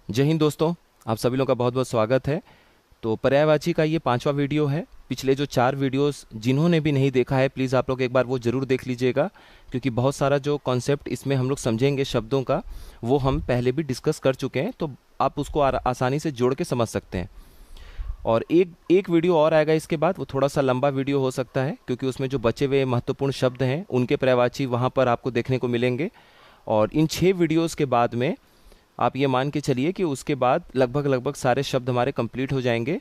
जय हिंद दोस्तों, आप सभी लोगों का बहुत बहुत स्वागत है। तो पर्यायवाची का ये 5वां वीडियो है। पिछले जो 4 वीडियोस जिन्होंने भी नहीं देखा है, प्लीज़ आप लोग एक बार वो ज़रूर देख लीजिएगा, क्योंकि बहुत सारा जो कॉन्सेप्ट इसमें हम लोग समझेंगे शब्दों का, वो हम पहले भी डिस्कस कर चुके हैं, तो आप उसको आसानी से जोड़ के समझ सकते हैं। और एक एक वीडियो और आएगा इसके बाद, वो थोड़ा सा लंबा वीडियो हो सकता है, क्योंकि उसमें जो बचे हुए महत्वपूर्ण शब्द हैं उनके पर्यायवाची वहाँ पर आपको देखने को मिलेंगे। और इन 6 वीडियोस के बाद में आप ये मान के चलिए कि उसके बाद लगभग लगभग सारे शब्द हमारे कंप्लीट हो जाएंगे।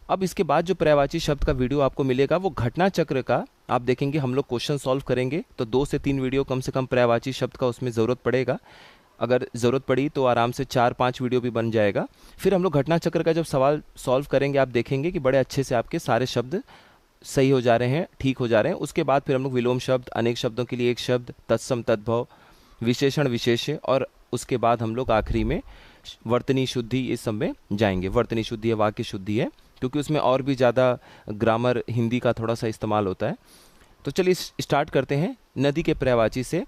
अब इसके बाद जो पर्यायवाची शब्द का वीडियो आपको मिलेगा वो घटना चक्र का आप देखेंगे, हम लोग क्वेश्चन सॉल्व करेंगे, तो 2 से 3 वीडियो कम से कम पर्यायवाची शब्द का उसमें ज़रूरत पड़ेगा। अगर ज़रूरत पड़ी तो आराम से 4-5 वीडियो भी बन जाएगा। फिर हम लोग घटना चक्र का जब सवाल सॉल्व करेंगे, आप देखेंगे कि बड़े अच्छे से आपके सारे शब्द सही हो जा रहे हैं, ठीक हो जा रहे हैं। उसके बाद फिर हम लोग विलोम शब्द, अनेक शब्दों के लिए एक शब्द, तत्सम तद्भव, विशेषण विशेष्य, और उसके बाद हम लोग आखिरी में वर्तनी शुद्धि इस सब में जाएंगे। वर्तनी शुद्धि है, वाक्य शुद्धि है, क्योंकि उसमें और भी ज़्यादा ग्रामर हिंदी का थोड़ा सा इस्तेमाल होता है। तो चलिए स्टार्ट करते हैं नदी के पर्यायवाची से।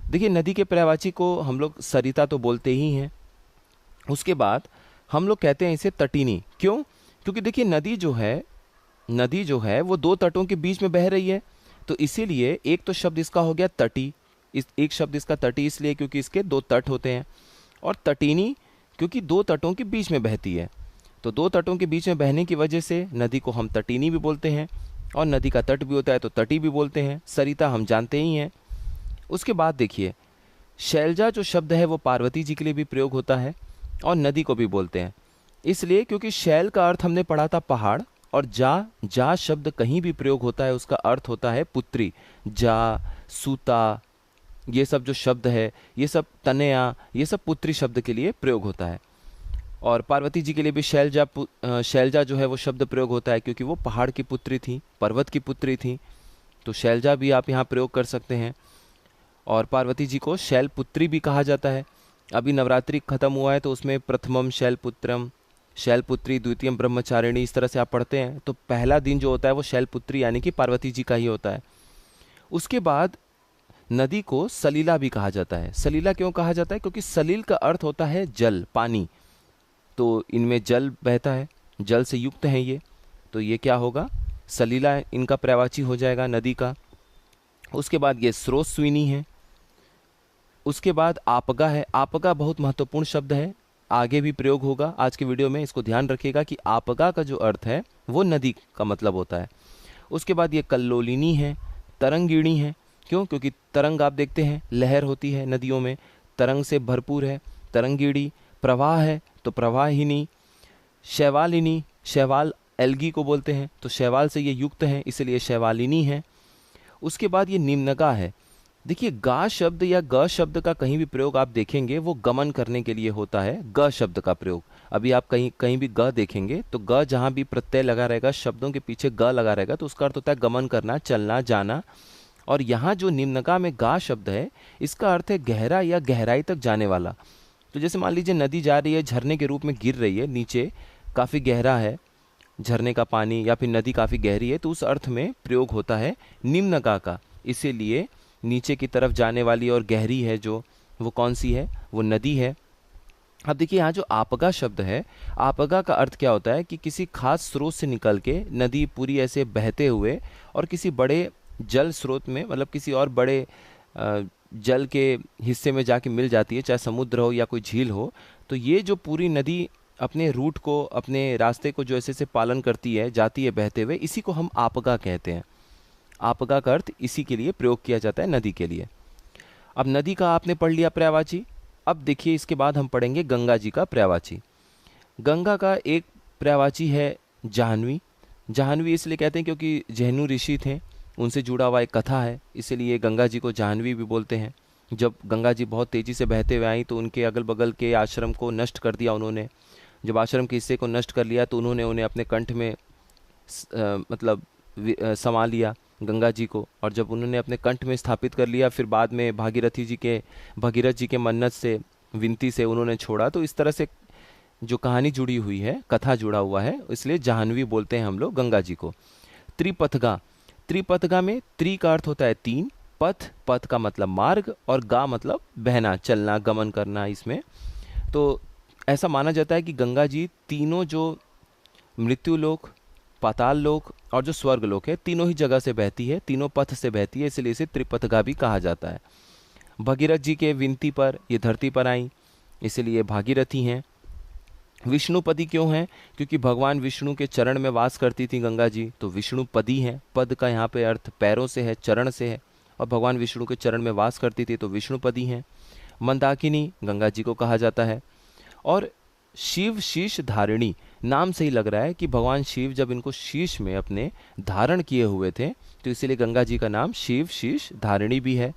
देखिए, नदी के पर्यायवाची को हम लोग सरिता तो बोलते ही हैं। उसके बाद हम लोग कहते हैं इसे तटीनी। क्यों? क्योंकि देखिए, नदी जो है वो 2 तटों के बीच में बह रही है, तो इसीलिए एक तो शब्द इसका हो गया तटी। इस एक शब्द इसका तटी इसलिए क्योंकि इसके 2 तट होते हैं, और तटीनी क्योंकि 2 तटों के बीच में बहती है। तो 2 तटों के बीच में बहने की वजह से नदी को हम तटीनी भी बोलते हैं, और नदी का तट भी होता है तो तटी भी बोलते हैं। सरिता हम जानते ही हैं। उसके बाद देखिए, शैलजा जो शब्द है वो पार्वती जी के लिए भी प्रयोग होता है, और नदी को भी बोलते हैं इसलिए क्योंकि शैल का अर्थ हमने पढ़ा था पहाड़, और जा जा शब्द कहीं भी प्रयोग होता है उसका अर्थ होता है पुत्री। जा, सूता, ये सब जो शब्द है, ये सब तनया, ये सब पुत्री शब्द के लिए प्रयोग होता है। और पार्वती जी के लिए भी शैलजा जो है वो शब्द प्रयोग होता है, क्योंकि वो पहाड़ की पुत्री थी, पर्वत की पुत्री थी, तो शैलजा भी आप यहाँ प्रयोग कर सकते हैं। और पार्वती जी को शैलपुत्री भी कहा जाता है। अभी नवरात्रि खत्म हुआ है तो उसमें प्रथमम शैलपुत्रम, शैलपुत्री, द्वितीयम ब्रह्मचारिणी, इस तरह से आप पढ़ते हैं, तो पहला दिन जो होता है वो शैलपुत्री यानी कि पार्वती जी का ही होता है। उसके बाद नदी को सलीला भी कहा जाता है। सलीला क्यों कहा जाता है? क्योंकि सलील का अर्थ होता है जल, पानी, तो इनमें जल बहता है, जल से युक्त है ये, तो ये क्या होगा? सलीला इनका पर्यायवाची हो जाएगा नदी का। उसके बाद ये स्रोतस्विनी है। उसके बाद आपगा है। आपगा बहुत महत्वपूर्ण शब्द है, आगे भी प्रयोग होगा आज के वीडियो में, इसको ध्यान रखिएगा कि आपगा का जो अर्थ है वो नदी का मतलब होता है। उसके बाद ये कल्लोलिनी है, तरंगिणी है। क्यों? क्योंकि तरंग आप देखते हैं, लहर होती है नदियों में, तरंग से भरपूर है, तरंगिणी। प्रवाह है तो प्रवाहिनी। शैवालिनी, शैवाल एल्गी को बोलते हैं, तो शैवाल से ये युक्त है इसलिए शैवालिनी है। उसके बाद ये निम्नगा है। देखिए, गा शब्द या ग शब्द का कहीं भी प्रयोग आप देखेंगे वो गमन करने के लिए होता है, ग शब्द का प्रयोग। अभी आप कहीं कहीं भी ग देखेंगे तो ग जहाँ भी प्रत्यय लगा रहेगा, शब्दों के पीछे ग लगा रहेगा, तो उसका अर्थ होता है गमन करना, चलना, जाना। और यहाँ जो निम्नगा में गा शब्द है, इसका अर्थ है गहरा या गहराई तक जाने वाला। तो जैसे मान लीजिए नदी जा रही है, झरने के रूप में गिर रही है, नीचे काफ़ी गहरा है झरने का पानी, या फिर नदी काफ़ी गहरी है, तो उस अर्थ में प्रयोग होता है निम्नगा का। इसीलिए नीचे की तरफ जाने वाली और गहरी है जो, वो कौन सी है? वो नदी है। अब देखिए, यहाँ जो आपगा शब्द है, आपगा का अर्थ क्या होता है कि किसी खास स्रोत से निकल के नदी पूरी ऐसे बहते हुए और किसी बड़े जल स्रोत में, मतलब किसी और बड़े जल के हिस्से में जाके मिल जाती है, चाहे समुद्र हो या कोई झील हो। तो ये जो पूरी नदी अपने रूट को, अपने रास्ते को जो ऐसे से पालन करती है, जाती है बहते हुए, इसी को हम आपगा कहते हैं। आपगा का अर्थ इसी के लिए प्रयोग किया जाता है, नदी के लिए। अब नदी का आपने पढ़ लिया पर्यायवाची। अब देखिए, इसके बाद हम पढ़ेंगे गंगा जी का पर्यायवाची। गंगा का एक पर्यायवाची है जाह्नवी। जाह्नवी इसलिए कहते हैं क्योंकि जहनु ऋषि थे, उनसे जुड़ा हुआ एक कथा है, इसीलिए गंगा जी को जाह्नवी भी बोलते हैं। जब गंगा जी बहुत तेज़ी से बहते हुए आई तो उनके अगल बगल के आश्रम को नष्ट कर दिया उन्होंने। जब आश्रम के हिस्से को नष्ट कर लिया तो उन्होंने उन्हें अपने कंठ में मतलब समा लिया गंगा जी को, और जब उन्होंने अपने कंठ में स्थापित कर लिया, फिर बाद में भगीरथ जी के मन्नत से, विनती से उन्होंने छोड़ा। तो इस तरह से जो कहानी जुड़ी हुई है, कथा जुड़ा हुआ है, इसलिए जाह्नवी बोलते हैं हम लोग गंगा जी को। त्रिपथगा, त्रिपथगा में त्रि का अर्थ होता है 3, पथ, पथ का मतलब मार्ग, और गा मतलब बहना, चलना, गमन करना इसमें। तो ऐसा माना जाता है कि गंगा जी तीनों जो मृत्युलोक, पाताल लोक और जो स्वर्ग लोक है, तीनों ही जगह से बहती है, तीनों पथ से बहती है, इसलिए इसे त्रिपथगा भी कहा जाता है। भगीरथ जी के विनती पर ये धरती पर आई, इसलिए भागीरथी हैं। विष्णुपदी क्यों हैं? क्योंकि भगवान विष्णु के चरण में वास करती थी गंगा जी, तो विष्णुपदी हैं। पद का यहाँ पे अर्थ पैरों से है, चरण से है, और भगवान विष्णु के चरण में वास करती थी तो विष्णुपदी हैं। मंदाकिनी गंगा जी को कहा जाता है। और शिव शीश धारिणी, नाम से ही लग रहा है कि भगवान शिव जब इनको शीश में अपने धारण किए हुए थे, तो इसीलिए गंगा जी का नाम शिव शीश धारिणी भी है।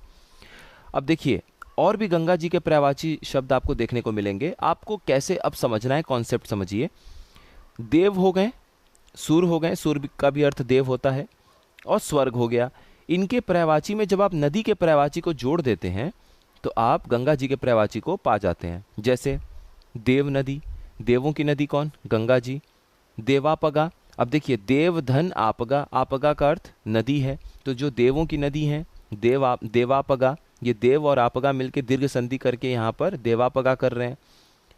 अब देखिए, और भी गंगा जी के पर्यायवाची शब्द आपको देखने को मिलेंगे। आपको कैसे अब समझना है, कॉन्सेप्ट समझिए। देव हो गए, सूर हो गए, सूर का भी अर्थ देव होता है, और स्वर्ग हो गया। इनके पर्यायवाची में जब आप नदी के पर्यायवाची को जोड़ देते हैं तो आप गंगा जी के पर्यायवाची को पा जाते हैं। जैसे देव नदी, देवों की नदी कौन? गंगा जी। देवापगा, अब देखिए देव धन आपगा, आपगा का अर्थ नदी है, तो जो देवों की नदी है देवापगा, ये देव और आपगा मिलकर दीर्घ संधि करके यहाँ पर देवापगा कर रहे हैं,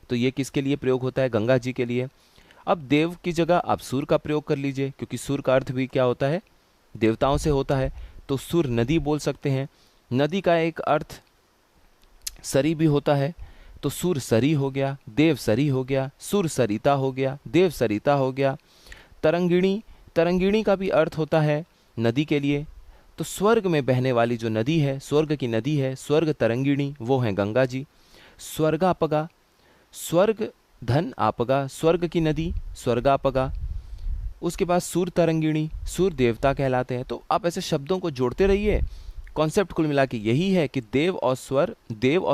तो ये किसके लिए प्रयोग होता है? गंगा जी के लिए। अब देव की जगह आप सूर का प्रयोग कर लीजिए, क्योंकि सूर का अर्थ भी क्या होता है? देवताओं से होता है, तो सूर नदी बोल सकते हैं। नदी का एक अर्थ सरी भी होता है, तो सूर सरी हो गया, देव सरी हो गया, सूर सरिता हो गया, देव सरिता हो गया। तरंगिणी, तरंगिणी का भी अर्थ होता है नदी के लिए, तो स्वर्ग में बहने वाली जो नदी है, स्वर्ग की नदी है, स्वर्ग तरंगिणी, वो है गंगा जी। स्वर्गापगा, स्वर्ग धन आपगा, स्वर्ग की नदी स्वर्गापगा। उसके बाद सूर तरंगिणी, सूर देवता कहलाते हैं। तो आप ऐसे शब्दों को जोड़ते रहिए। कॉन्सेप्ट कुल मिला के यही है कि देव और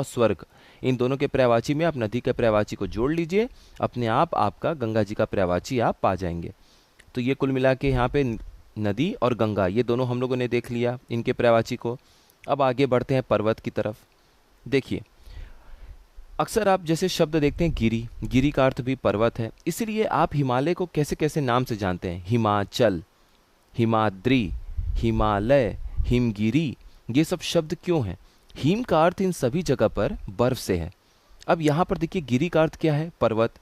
स्वर्ग, इन दोनों के पर्यायवाची में आप नदी के पर्यायवाची को जोड़ लीजिए, अपने आप आपका गंगा जी का पर्यायवाची आप पा जाएंगे। तो ये कुल मिला के यहाँ पे नदी और गंगा, ये दोनों हम लोगों ने देख लिया इनके पर्यायवाची को। अब आगे बढ़ते हैं पर्वत की तरफ। देखिए, अक्सर आप जैसे शब्द देखते हैं गिरी, गिरी का अर्थ भी पर्वत है, इसलिए आप हिमालय को कैसे कैसे नाम से जानते हैं? हिमाचल, हिमाद्री, हिमालय, हिमगिरी, ये सब शब्द क्यों हैं? हिम का अर्थ इन सभी जगह पर बर्फ से है। अब यहाँ पर देखिए, गिरी का अर्थ क्या है? पर्वत।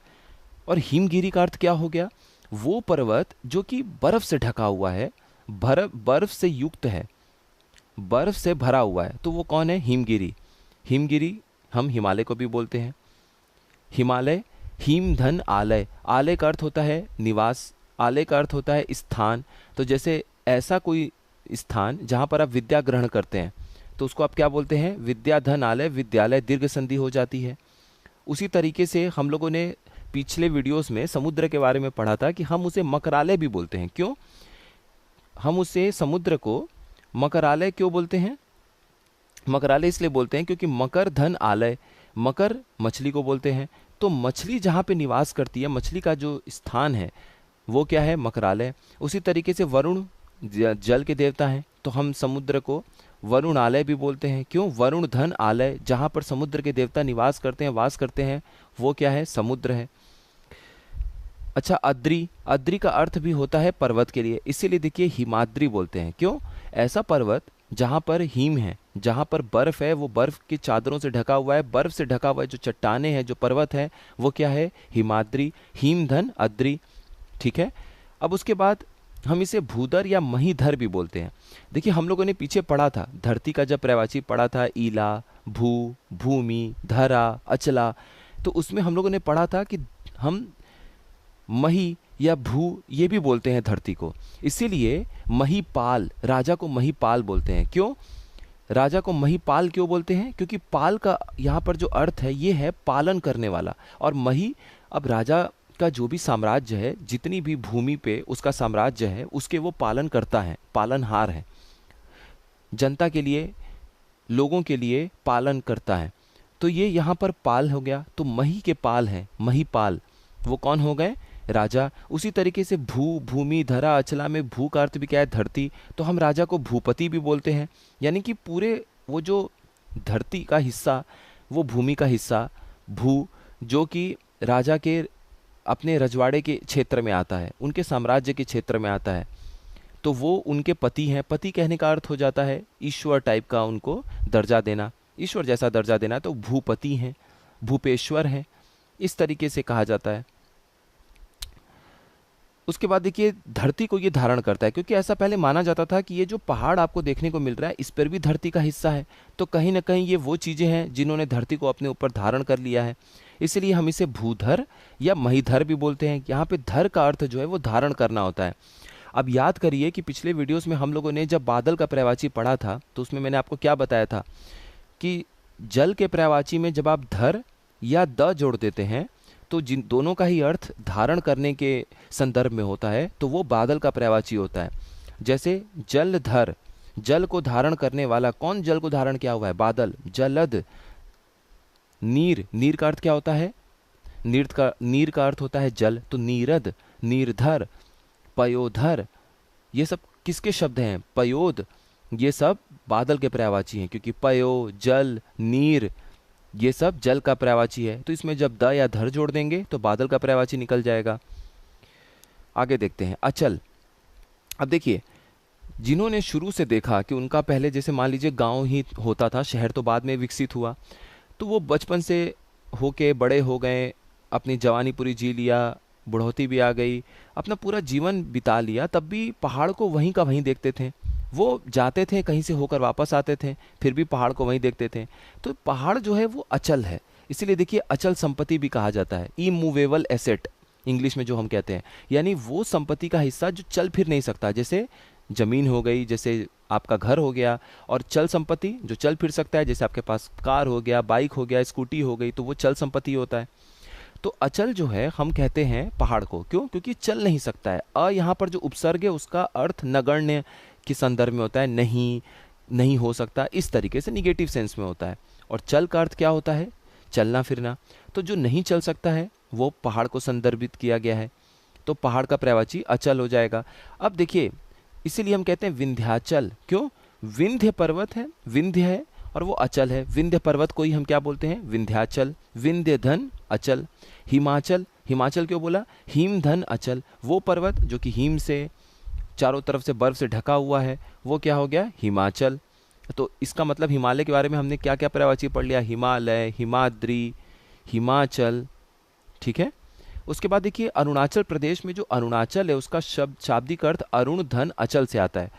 और हिमगिरी का अर्थ क्या हो गया? वो पर्वत जो कि बर्फ से ढका हुआ है, बर्फ से युक्त है, बर्फ से भरा हुआ है, तो वो कौन है? हिमगिरी। हिमगिरी हम हिमालय को भी बोलते हैं। हिमालय, हिम धन आलय, आलय का अर्थ होता है निवास, आलय का अर्थ होता है स्थान। तो जैसे ऐसा कोई स्थान जहाँ पर आप विद्या ग्रहण करते हैं, तो उसको आप क्या बोलते हैं? विद्या धन आलय, विद्यालय, दीर्घ संधि हो जाती है। उसी तरीके से हम लोगों ने पिछले वीडियोस में समुद्र के बारे में पढ़ा था कि हम उसे मकरालय भी बोलते हैं। क्यों हम उसे, समुद्र को मकरालय क्यों बोलते हैं? मकरालय इसलिए बोलते हैं क्योंकि मकर धन आलय, मकर मछली को बोलते हैं, तो मछली जहाँ पे निवास करती है, मछली का जो स्थान है वो क्या है? मकरालय। उसी तरीके से वरुण जल के देवता हैं, तो हम समुद्र को वरुणालय भी बोलते हैं। क्यों? वरुण धन आलय, जहाँ पर समुद्र के देवता निवास करते हैं, वास करते हैं, वो क्या है? समुद्र है। अच्छा, अद्री, अद्री का अर्थ भी होता है पर्वत के लिए, इसीलिए देखिए हिमाद्री बोलते हैं। क्यों? ऐसा पर्वत जहाँ पर हिम है, जहाँ पर बर्फ है, वो बर्फ की चादरों से ढका हुआ है, बर्फ से ढका हुआ है जो चट्टाने हैं, जो पर्वत है, वो क्या है? हिमाद्री, हिम धन अद्री। ठीक है। अब उसके बाद हम इसे भूधर या महीधर भी बोलते हैं। देखिए, हम लोगों ने पीछे पढ़ा था, धरती का जब पर्यायवाची पढ़ा था, ईला, भू, भूमि, धरा, अचला, तो उसमें हम लोगों ने पढ़ा था कि हम मही या भू ये भी बोलते हैं धरती को, इसीलिए महीपाल, राजा को महीपाल बोलते हैं। क्यों राजा को महीपाल क्यों बोलते हैं? क्योंकि पाल का यहाँ पर जो अर्थ है ये है पालन करने वाला, और मही, अब राजा का जो भी साम्राज्य है, जितनी भी भूमि पे उसका साम्राज्य है, उसके वो पालन करता है, पालनहार है, जनता के लिए, लोगों के लिए पालन करता है। तो ये यहाँ पर पाल हो गया, तो मही के पाल हैं, महीपाल, वो कौन हो गए? राजा। उसी तरीके से भू, भूमि, धरा, अचला में भू का अर्थ भी क्या है? धरती, तो हम राजा को भूपति भी बोलते हैं, यानी कि पूरे वो जो धरती का हिस्सा, वो भूमि का हिस्सा, भू, जो कि राजा के अपने रजवाड़े के क्षेत्र में आता है, उनके साम्राज्य के क्षेत्र में आता है, तो वो उनके पति हैं। पति कहने का अर्थ हो जाता है ईश्वर टाइप का उनको दर्जा देना, ईश्वर जैसा दर्जा देना, तो भूपति हैं, भूपेश्वर हैं। इस तरीके से कहा जाता है। उसके बाद देखिए धरती को ये धारण करता है, क्योंकि ऐसा पहले माना जाता था कि ये जो पहाड़ आपको देखने को मिल रहा है इस पर भी धरती का हिस्सा है, तो कहीं ना कहीं ये वो चीज़ें हैं जिन्होंने धरती को अपने ऊपर धारण कर लिया है, इसलिए हम इसे भूधर या महीधर भी बोलते हैं। यहाँ पे धर का अर्थ जो है वो धारण करना होता है। अब याद करिए कि पिछले वीडियोस में हम लोगों ने जब बादल का पर्यायवाची पढ़ा था तो उसमें मैंने आपको क्या बताया था कि जल के पर्यायवाची में जब आप धर या द जोड़ देते हैं तो जिन दोनों का ही अर्थ धारण करने के संदर्भ में होता है, तो वो बादल का पर्यायवाची होता है। जैसे जलधर, जल को धारण करने वाला, कौन जल को धारण किया हुआ है? बादल। जलद, नीर, नीर का अर्थ क्या होता है? नीर का अर्थ होता है जल, तो नीरद, नीरधर, पयोधर, ये सब किसके शब्द हैं? पयोद, ये सब बादल के पर्यायवाची हैं, क्योंकि पयो, जल, नीर ये सब जल का पर्यायवाची है। तो इसमें जब द या धर जोड़ देंगे तो बादल का पर्यायवाची निकल जाएगा। आगे देखते हैं अचल। अब देखिए जिन्होंने शुरू से देखा कि उनका पहले जैसे मान लीजिए गांव ही होता था, शहर तो बाद में विकसित हुआ, तो वो बचपन से होके बड़े हो गए, अपनी जवानी पूरी जी लिया, बुढ़ौती भी आ गई, अपना पूरा जीवन बिता लिया, तब भी पहाड़ को वहीं का वहीं देखते थे। वो जाते थे कहीं से होकर वापस आते थे, फिर भी पहाड़ को वहीं देखते थे। तो पहाड़ जो है वो अचल है, इसीलिए देखिए अचल संपत्ति भी कहा जाता है, इमूवेबल एसेट इंग्लिश में जो हम कहते हैं, यानी वो संपत्ति का हिस्सा जो चल फिर नहीं सकता, जैसे जमीन हो गई, जैसे आपका घर हो गया, और चल संपत्ति जो चल फिर सकता है, जैसे आपके पास कार हो गया, बाइक हो गया, स्कूटी हो गई, तो वो चल संपत्ति होता है। तो अचल जो है हम कहते हैं पहाड़ को, क्यों? क्योंकि चल नहीं सकता है। अ यहाँ पर जो उपसर्ग है उसका अर्थ नगण्य के संदर्भ में होता है, नहीं, नहीं हो सकता, इस तरीके से निगेटिव सेंस में होता है। और चल का अर्थ क्या होता है? चलना फिरना। तो जो नहीं चल सकता है वो पहाड़ को संदर्भित किया गया है, तो पहाड़ का पर्यायवाची अचल हो जाएगा। अब देखिए इसीलिए हम कहते हैं विंध्याचल, क्यों? विंध्य पर्वत है, विंध्य है और वो अचल है। विंध्य पर्वत को ही हम क्या बोलते हैं? विंध्याचल। विंध्य धन अचल। हिमाचल, हिमाचल क्यों बोला? हिम धन अचल, वो पर्वत जो कि हिम से चारों तरफ से बर्फ से ढका हुआ है, वो क्या हो गया? हिमाचल। तो इसका मतलब हिमालय के बारे में हमने क्या क्या पर्यायवाची पढ़ लिया? हिमालय, हिमाद्री, हिमाचल, ठीक है। उसके बाद देखिए अरुणाचल प्रदेश में जो अरुणाचल है उसका शब्द शाब्दिक अर्थ अरुण धन अचल से आता है।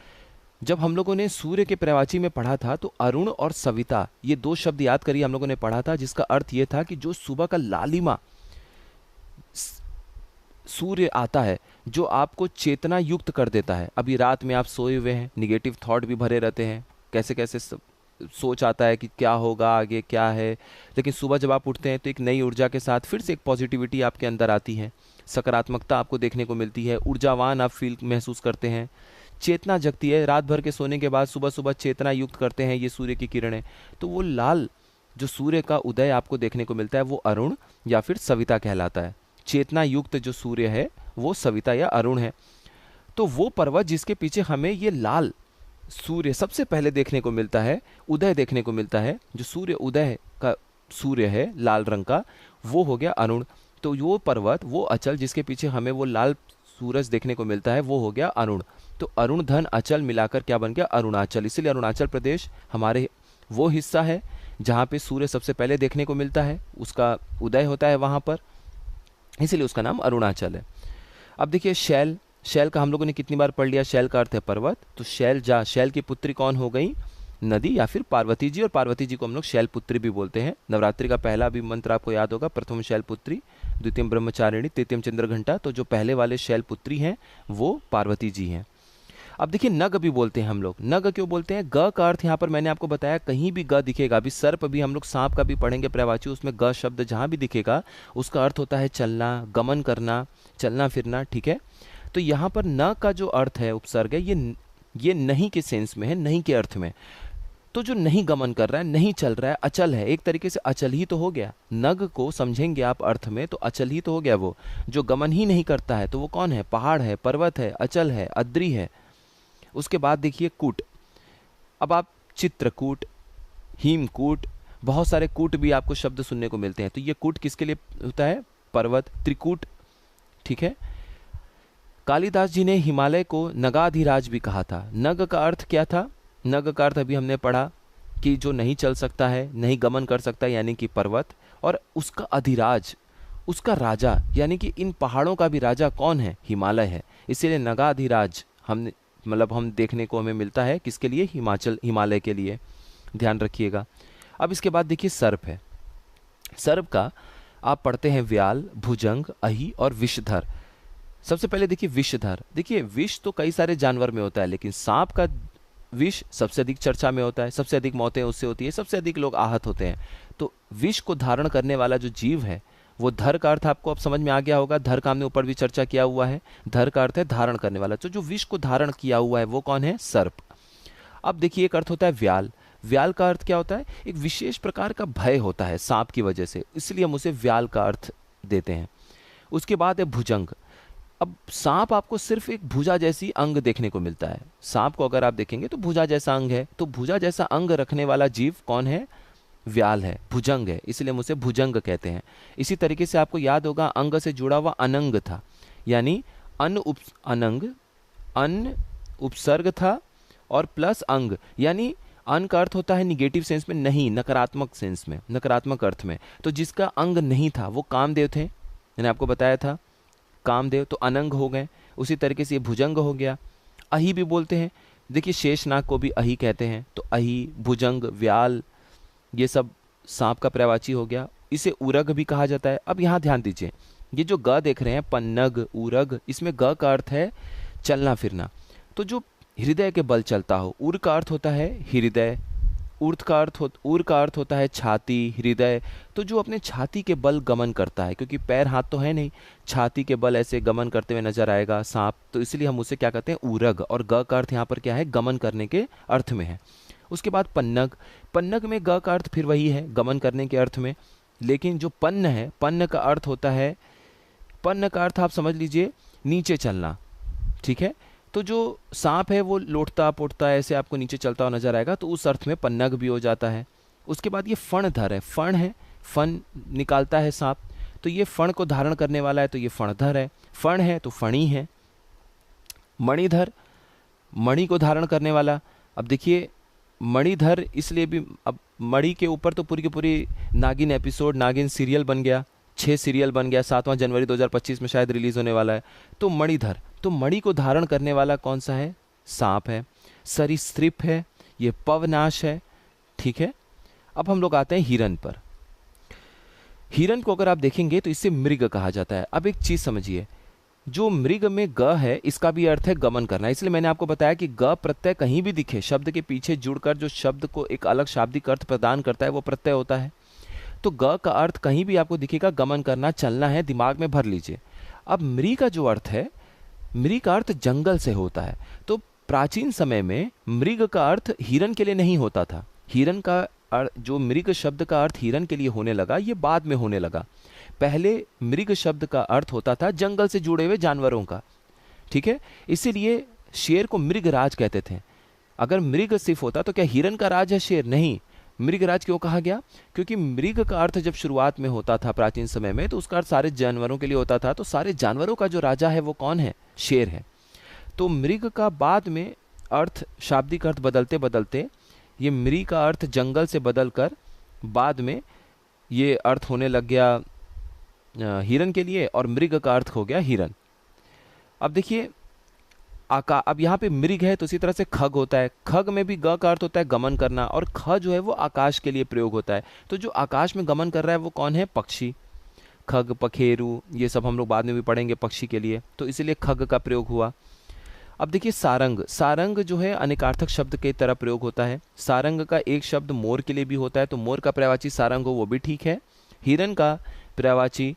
जब हम लोगों ने सूर्य के पर्यायवाची में पढ़ा था तो अरुण और सविता ये दो शब्द याद करिए, हम लोगों ने पढ़ा था, जिसका अर्थ ये था कि जो सुबह का लालिमा सूर्य आता है जो आपको चेतना युक्त कर देता है। अभी रात में आप सोए हुए हैं, निगेटिव थॉट भी भरे रहते हैं, कैसे कैसे सोच आता है कि क्या होगा आगे, क्या है, लेकिन सुबह जब आप उठते हैं तो एक नई ऊर्जा के साथ फिर से एक पॉजिटिविटी आपके अंदर आती है, सकारात्मकता आपको देखने को मिलती है, ऊर्जावान आप फील महसूस करते हैं, चेतना जगती है। रात भर के सोने के बाद सुबह सुबह चेतना युक्त करते हैं ये सूर्य की किरणें, तो वो लाल जो सूर्य का उदय आपको देखने को मिलता है वो अरुण या फिर सविता कहलाता है। चेतना युक्त जो सूर्य है वो सविता या अरुण है। तो वो पर्वत जिसके पीछे हमें ये लाल सूर्य सबसे पहले देखने को मिलता है, उदय देखने को मिलता है, जो सूर्य उदय का सूर्य है लाल रंग का, वो हो गया अरुण। तो वो पर्वत, वो अचल जिसके पीछे हमें वो लाल सूरज देखने को मिलता है, वो हो गया अरुण। तो अरुण धन अचल मिलाकर क्या बन गया? अरुणाचल। इसीलिए अरुणाचल प्रदेश हमारे वो हिस्सा है जहाँ पे सूर्य सबसे पहले देखने को मिलता है, उसका उदय होता है वहाँ पर, इसीलिए उसका नाम अरुणाचल है। अब देखिए शैल, शैल का हम लोगों ने कितनी बार पढ़ लिया? शैल का अर्थ है पर्वत। तो शैलजा, शैल की पुत्री कौन हो गई? नदी या फिर पार्वती जी, और पार्वती जी को हम लोग शैलपुत्री भी बोलते हैं। नवरात्रि का पहला भी मंत्र आपको याद होगा, प्रथम शैलपुत्री, द्वितीयम ब्रह्मचारिणी, तृतीयम चंद्रघंटा। तो जो पहले वाले शैलपुत्री हैं वो पार्वती जी हैं। अब देखिए नग भी बोलते हैं हम लोग। नग क्यों बोलते हैं? ग का अर्थ यहाँ पर मैंने आपको बताया, कहीं भी ग दिखेगा, अभी सर्प भी हम लोग सांप का भी पढ़ेंगे पर्यायवाची, उसमें ग शब्द जहाँ भी दिखेगा उसका अर्थ होता है चलना, गमन करना, चलना फिरना, ठीक है। तो यहाँ पर न का जो अर्थ है, उपसर्ग है, ये नहीं के सेंस में है, नहीं के अर्थ में। तो जो नहीं गमन कर रहा है, नहीं चल रहा है, अचल है, एक तरीके से अचल ही तो हो गया। नग को समझेंगे आप अर्थ में तो अचल ही तो हो गया। वो जो गमन ही नहीं करता है तो वो कौन है? पहाड़ है, पर्वत है, अचल है, अद्री है। उसके बाद देखिए कूट। अब आप चित्रकूट, हिमकूट, बहुत सारे कूट भी आपको शब्द सुनने को मिलते हैं। तो ये कूट किसके लिए होता है? पर्वत, त्रिकूट, ठीक है। कालिदास जी ने हिमालय को नगाधिराज भी कहा था। नग का अर्थ क्या था? नग का अर्थ अभी हमने पढ़ा कि जो नहीं चल सकता है, नहीं गमन कर सकता, यानी कि पर्वत, और उसका अधिराज, उसका राजा, यानी कि इन पहाड़ों का भी राजा कौन है? हिमालय है। इसीलिए नगाधिराज हम मतलब हम देखने को हमें मिलता है किसके लिए? हिमालय के लिए, ध्यान रखिएगा। अब इसके बाद देखिए सर्प है। सर्प का आप पढ़ते हैं व्याल, भुजंग, अहि और विषधर। सबसे पहले देखिए विषधर। देखिए विष तो कई सारे जानवर में होता है, लेकिन सांप का विष सबसे अधिक चर्चा में होता है, सबसे अधिक मौतें उससे होती है, सबसे अधिक लोग आहत होते हैं। तो विष को धारण करने वाला जो जीव है वो धर का अर्थ आपको अब समझ में आ गया होगा। धर का हमने ऊपर भी चर्चा किया हुआ है। धर का अर्थ है धारण करने वाला। तो जो विष को धारण किया हुआ है वो कौन है? सर्प। अब देखिए एक अर्थ होता है व्याल। व्याल का अर्थ क्या होता है? एक विशेष प्रकार का भय होता है सांप की वजह से, इसलिए हम उसे व्याल का अर्थ देते हैं। उसके बाद है भुजंग। अब सांप आपको सिर्फ एक भुजा जैसी अंग देखने को मिलता है। सांप को अगर आप देखेंगे तो भुजा जैसा अंग है, तो भुजा जैसा अंग रखने वाला जीव कौन है? व्याल है, भुजंग है, इसलिए हम उसे भुजंग कहते हैं। इसी तरीके से आपको याद होगा अंग से जुड़ा हुआ अनंग था, यानी अनंग, अन उपसर्ग था और प्लस अंग, यानी अन का अर्थ होता है निगेटिव सेंस में, नहीं, नकारात्मक सेंस में, नकारात्मक अर्थ में। तो जिसका अंग नहीं था वो कामदेव थे, मैंने आपको बताया था, कामदेव, तो अनंग हो गए। उसी तरीके से ये भुजंग हो गया। अहि भी बोलते हैं, देखिए शेषनाग को भी अहि कहते हैं। तो अहि, भुजंग, व्याल, ये सब सांप का पर्यायवाची हो गया। इसे उरग भी कहा जाता है। अब यहाँ ध्यान दीजिए, ये जो ग देख रहे हैं, पन्नग, उरग, इसमें ग का अर्थ है चलना फिरना। तो जो हृदय के बल चलता हो, उर का अर्थ होता है हृदय, उर का अर्थ होता है छाती, हृदय। तो जो अपने छाती के बल गमन करता है, क्योंकि पैर हाथ तो है नहीं, छाती के बल ऐसे गमन करते हुए नजर आएगा सांप, तो इसलिए हम उसे क्या कहते हैं? उरग। और ग का अर्थ यहाँ पर क्या है? गमन करने के अर्थ में है। उसके बाद पन्नग। पन्नग में ग का अर्थ फिर वही है, गमन करने के अर्थ में। लेकिन जो पन्न है, पन्न का अर्थ होता है, पन्न का अर्थ आप समझ लीजिए नीचे चलना, ठीक है? तो जो सांप है वो लोटता पोटता ऐसे आपको नीचे चलता हुआ नजर आएगा, तो उस अर्थ में पन्नग भी हो जाता है। उसके बाद ये फणधर है। फण है, फण निकालता है सांप, तो ये फण को धारण करने वाला है, तो ये फणधर है। फण है तो फणी है। मणिधर, मणि को धारण करने वाला। अब देखिए मणिधर इसलिए भी, अब मणि के ऊपर तो पूरी की पूरी नागिन एपिसोड, नागिन सीरियल बन गया, 6 सीरियल बन गया, 7वां जनवरी 2025 में शायद रिलीज होने वाला है। तो मणिधर, तो मणि को धारण करने वाला कौन सा है? सांप है। सरीसृप है, ये पवनाश है, ठीक है। अब हम लोग आते हैं हिरन पर। हिरन को अगर आप देखेंगे तो इससे मृग कहा जाता है। अब एक चीज समझिए, जो मृग में ग है इसका भी अर्थ है गमन करना, इसलिए मैंने आपको बताया कि ग प्रत्यय कहीं भी दिखे शब्द के पीछे जुड़कर जो शब्द को एक अलग शाब्दिक अर्थ प्रदान करता है वो प्रत्यय होता है। तो ग का अर्थ कहीं भी आपको दिखेगा गमन करना, चलना है, दिमाग में भर लीजिए। अब मृग का जो अर्थ है, मृग का अर्थ जंगल से होता है। तो प्राचीन समय में मृग का अर्थ हिरन के लिए नहीं होता था। हिरन का जो मृग शब्द का अर्थ हिरन के लिए होने लगा, ये बाद में होने लगा। पहले मृग शब्द का अर्थ होता था जंगल से जुड़े हुए जानवरों का, ठीक है। इसीलिए शेर को मृगराज कहते थे। अगर मृग सिर्फ होता तो क्या हिरन का राज है शेर? नहीं। मृगराज क्यों कहा गया? क्योंकि मृग का अर्थ जब शुरुआत में होता था प्राचीन समय में, तो उसका अर्थ सारे जानवरों के लिए होता था। तो सारे जानवरों का जो राजा है वो कौन है? शेर है। तो मृग का बाद में अर्थ, शाब्दिक अर्थ बदलते बदलते ये मृग का अर्थ जंगल से बदलकर बाद में ये अर्थ होने लग गया हिरन के लिए, और मृग का अर्थ हो गया हिरन। अब देखिए अब यहाँ पे मृग है तो इसी तरह से खग होता है। खग में भी ग का अर्थ होता है गमन करना, और ख जो है वो आकाश के लिए प्रयोग होता है। तो जो आकाश में गमन कर रहा है वो कौन है? पक्षी। खग, पखेरु, ये सब हम लोग बाद में भी पढ़ेंगे पक्षी के लिए, तो इसीलिए खग का प्रयोग हुआ। अब देखिए सारंग। सारंग जो है अनेकार्थक शब्द के तरह प्रयोग होता है। सारंग का एक शब्द मोर के लिए भी होता है, तो मोर का पर्यायवाची सारंग हो वो भी ठीक है। हिरन का पर्यायवाची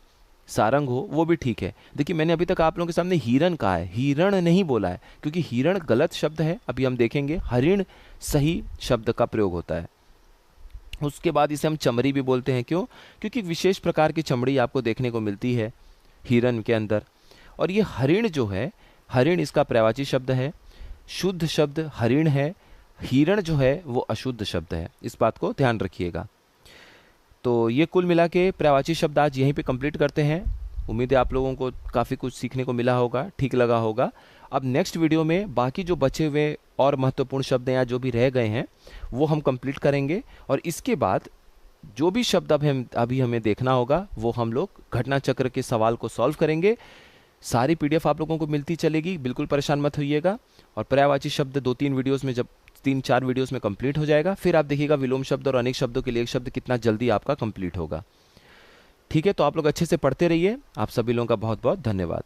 सारंग हो वो भी ठीक है। देखिए मैंने अभी तक आप लोगों के सामने हिरन कहा है, हिरण नहीं बोला है, क्योंकि हिरण गलत शब्द है। अभी हम देखेंगे हरिण सही शब्द का प्रयोग होता है। उसके बाद इसे हम चमड़ी भी बोलते हैं। क्यों? क्योंकि विशेष प्रकार की चमड़ी आपको देखने को मिलती है हिरन के अंदर। और ये हरिण जो है, हरिण इसका पर्यायवाची शब्द है, शुद्ध शब्द हरिण है। हिरण जो है वो अशुद्ध शब्द है, इस बात को ध्यान रखिएगा। तो ये कुल मिला के पर्यायवाची शब्द आज यहीं पे कंप्लीट करते हैं। उम्मीद है आप लोगों को काफ़ी कुछ सीखने को मिला होगा, ठीक लगा होगा। अब नेक्स्ट वीडियो में बाकी जो बचे हुए और महत्वपूर्ण शब्द या जो भी रह गए हैं वो हम कंप्लीट करेंगे, और इसके बाद जो भी शब्द अभी हमें देखना होगा वो हम लोग घटना चक्र के सवाल को सॉल्व करेंगे। सारी पीडीएफ आप लोगों को मिलती चलेगी, बिल्कुल परेशान मत होइएगा। और पर्यायवाची शब्द 2-3 वीडियोस में, जब 3-4 वीडियोस में कंप्लीट हो जाएगा, फिर आप देखिएगा विलोम शब्द और अनेक शब्दों के लिए एक शब्द कितना जल्दी आपका कंप्लीट होगा। ठीक है, तो आप लोग अच्छे से पढ़ते रहिए। आप सभी लोगों का बहुत बहुत धन्यवाद।